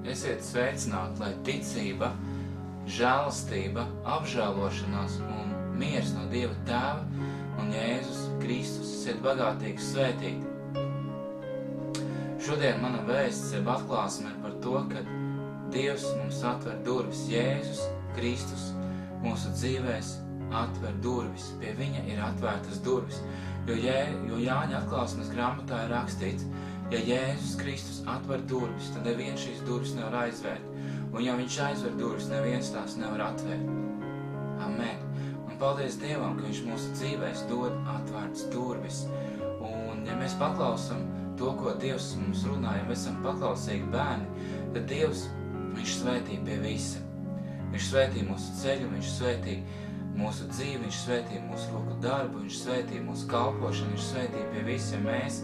Esiet sveicināti, lai ticība, žēlastība, apžēlošanās un miers no Dieva Tēva un Jēzus Kristus esiet bagātīgi svētīti. Šodien mana vēsts jeb atklāsme ir par to, ka Dievs mums atver durvis. Jēzus Kristus mūsu dzīvēs atver durvis. Pie viņa ir atvērtas durvis. Jo Jāņa atklāsmes grāmatā ir rakstīts, ja Jēzus Kristus atver durvis, tad neviens šīs durvis nevar aizvērt. Un ja viņš aizver durvis, neviens tās nevar atvērt. Amen. Un paldies Dievam, ka viņš mūsu dzīvēs dod atvērtas durvis. Un ja mēs paklausam to, ko Dievs mums runā, ja mēs esam paklausīgi bērni, tad Dievs, viņš svētī pie visa. Viņš svētī mūsu ceļu, viņš svētī mūsu dzīvi, viņš svētī mūsu roku darbu, viņš svētī mūsu kalpošanu, viņš svētī pie visa, ja mēs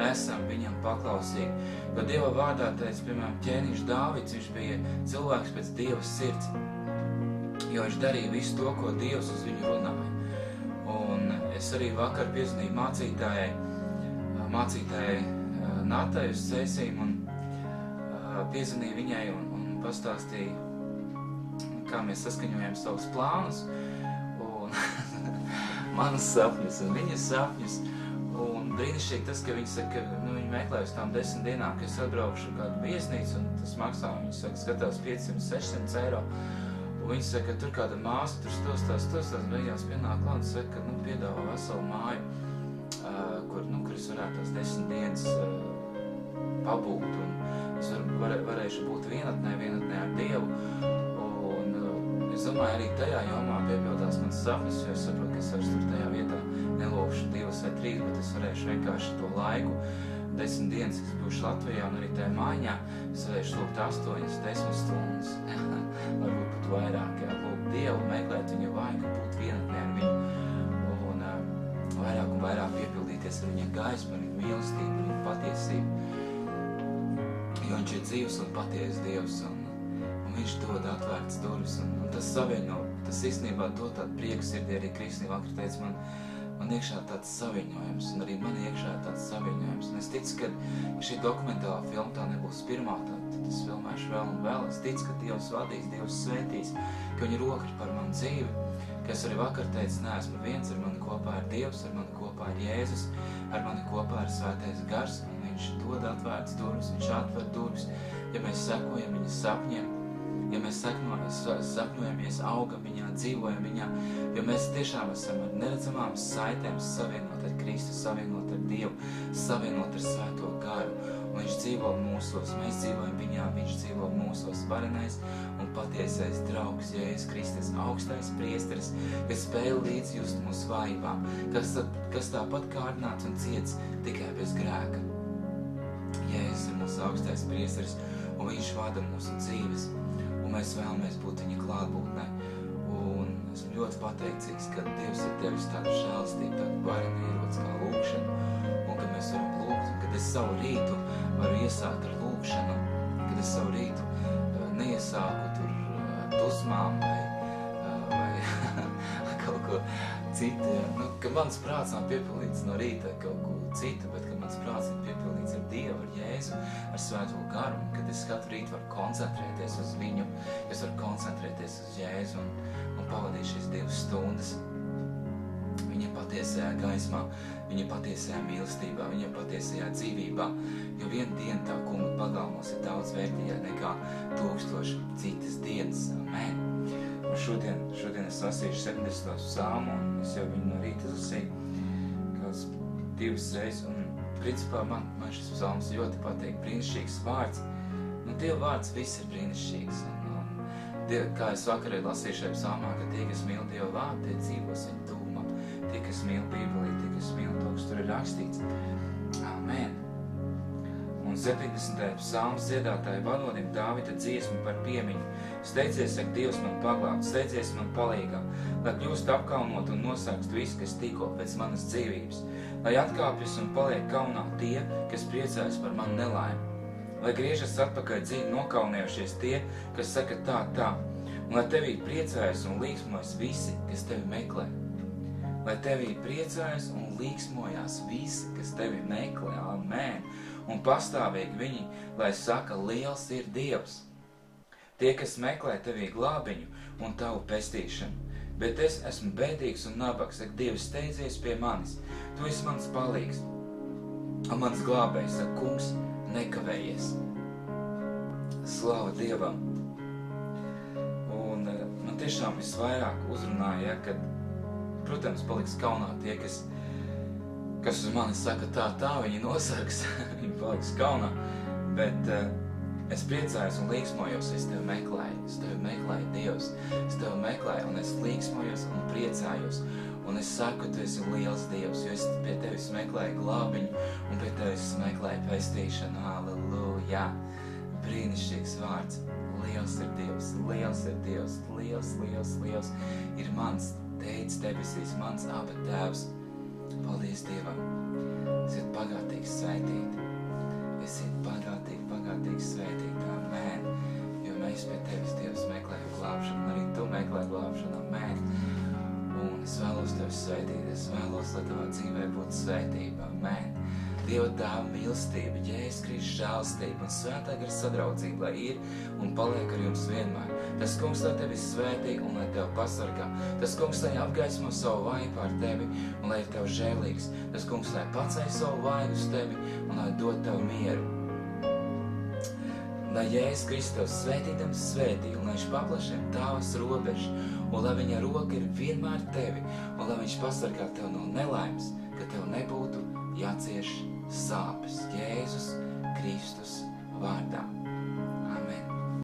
esam viņam paklausīgi. Jo Dieva vārdā teica, piemēram, ķēniņš Dāvids, viņš bija cilvēks pēc Dieva sirds, jo viņš darīja visu to, ko Dievs uz viņu runāja. Un es arī vakar piezvanīju mācītājai Natai uz Cēsīm un piezvanīju viņai un pastāstīju, kā mēs saskaņojam savus plānus un manas sapņus un viņas sapņus. Un brīnišķīgi tas, ka viņi saka, ka viņi meklē uz tām 10 dienām, ka es atbraukšu kādu viesnīcu un tas maksā, viņi saka, skatās 500-600 eiro. Un viņi saka, ka tur kāda māsa, tur stostās, beigās pienāk klāt, saka, ka piedāvā veselu māju, kur es varētu tās 10 dienas pabūt. Un es varēšu būt vienatnē ar Dievu. Un es domāju, arī tajā jomā piepildās mans sapnis, jo es saprotu, ka es vairs tur tajā vietā nelūkšu 2 vai 3, bet es varēšu vienkārši to laiku, 10 dienas, kas būšu Latvijā un arī tajā mājā, es varēšu lūgt 8, 10 stundas, varbūt pat vairāk, lūgt Dievu, meklēt viņa vaigu, būt vienatnē ar viņu un vairāk un vairāk piepildīties ar viņa gaismu, ar viņa mīlestību, ar viņa patiesību, jo viņš ir dzīvs un patiesas Dievs un viņš dod atvērtas durvis un tas savieno, tas īstenībā dod tādu prieku sirdī, arī Kristīna vakar teica, man iekšā tāds saviņojums, un arī man iekšā tāds saviņojums. Un es ticu, ka šī dokumentālā filma tā nebūs pirmā, tad es filmēšu vēl un vēl. Es ticu, ka Dievs vadīs, Dievs svētīs, ka viņa roka ir par manu dzīvi, ka es arī vakar teicu, neesmu viens, ar mani kopā ir Dievs, ar mani kopā ir Jēzus, ar mani kopā ir Svētais Gars, un viņš dod atvērtas durvis, viņš atver durvis, ja mēs sekojam viņa sapņiem, ja mēs sapņojamies, augam viņā, dzīvojam viņā, jo mēs tiešām esam ar neredzamām saitēm savienot ar Kristu, savienot ar Dievu, savienot ar Svēto Garu. Un viņš dzīvo mūsos, mēs dzīvojam viņā, viņš dzīvo mūsos, varenais un patiesais draugs, Jēzus Kristus, augstais priesteris, kas spēj līdz just mūsu vājībām, kas tāpat kārdināts un ciets tikai bez grēka. Jēzus ir mūsu augstais priesteris, un viņš vada mūsu dzīves. Un mēs vēlamies būt viņa klātbūtnē. Un esmu ļoti pateicīgs, ka Dievs ir devis tādu žēlastību, tādu varenu ieroci kā lūkšanu, un ka mēs varam lūgt, un kad es savu rītu varu iesākt ar lūkšanu, kad es savu rītu neiesāku tur dusmām vai kaut ko citu. Ka mans prāts nav piepildīts no rīta kaut ko citu, bet ka mans prāts ir piepildīts ar Dievu, ar Jēzu, ar Svēto Garu, un kad es katru rītu varu koncentrēties uz viņu, es varu koncentrēties uz Jēzu un pavadīt šīs 2 stundas viņa patiesajā gaismā, viņa patiesajā mīlestībā, viņa patiesajā dzīvībā, jo viena diena tā kunga pagalmos ir daudz vērtīgāk nekā 1000 citas dienas. Amen. Un šodien es lasīšu 70. psalmu, un es jau viņu no rīta lasīju kāds 2 reizes, un principā man šis psalms ļoti patīk, brīnišķīgs vārds. Dieva vārds viss ir brīnišķīgs. Kā es vakarē lasīju šajā psalmā, ka tie, kas mīl Dieva vārdu, tie dzīvos viņa tuvumā. Tie, kas mīl Bībeli, tie, kas mīl to, kas tur ir rakstīts. Amen. Un 70. psalms dziedātāja valodim Dāvida dziesmu par piemiņu. Steidzies, ak, Dievs man paglābt, steidzies man palīgā, lai kļūst apkaunot un nosākst visu, kas tikko pēc manas dzīvības. Lai atkāpjas un paliek kaunā tie, kas priecājas par manu nelaimi. Lai griežas atpakaļ dziļi nokaunējušies tie, kas saka tā, un lai tevī priecājas un līksmojas visi, kas tevi meklē. Lai tevī priecājas un līksmojās visi, kas tevi meklē. Amen. Un pastāvīgi viņi, lai saka, liels ir Dievs. tie, kas meklē tevī glābiņu un tavu pestīšanu. Bet es esmu bēdīgs un nabaks, saka, Dievs, steidzies pie manis, tu esi mans palīgs. Un mans glābējs, saka, kungs, nekavējies. Slāva Dievam. Un man tiešām visvairāk uzrunāja, kad, protams, paliks kaunā tie, kas uz mani saka tā, viņi nosargs, viņi paliks kaunā, bet es priecājos un līksmojos, es tevi meklēju, Dievs, es tevi meklēju, un es līksmojos un priecājos, un es saku, tu esi liels Dievs, jo es pie tevis meklēju glābiņu, un pie tevis meklēju pestīšanu, halleluja, brīnišķīgs vārds, liels ir Dievs, liels ir Dievs, liels ir mans tētis debesīs, mans Aba tēvs, paldies Dievam, esiet bagātīgi svētīti. Esiet bagātīgi svētīti, amen, jo mēs pie tevis, Dievs, meklējam glābšanu, arī tu meklē glābšanu, amen. Un es vēlos tevi svētīt, es vēlos, lai tavā dzīvē būtu svētība, amen. Dieva Tēva mīlestība, Jēzus Kristus žēlastība un svētā gara sadraudzība, lai ir un paliek ar jums vienmēr. Tas kungs, lai tevi svētī un lai tevi pasargā. Tas kungs, lai apgaismo savu vaigu pār tevi un lai ir tev žēlīgs. Tas kungs, lai pacēj savu vaigu uz tevi un lai dod tev mieru. Lai Jēzus Kristus tev svētīdams svētī un lai viņš paplašina tavas robežas un lai viņa roka ir vienmēr tevi un lai viņš pasargā tev no nelaimes, ka tev nebūtu jācieš sāpes.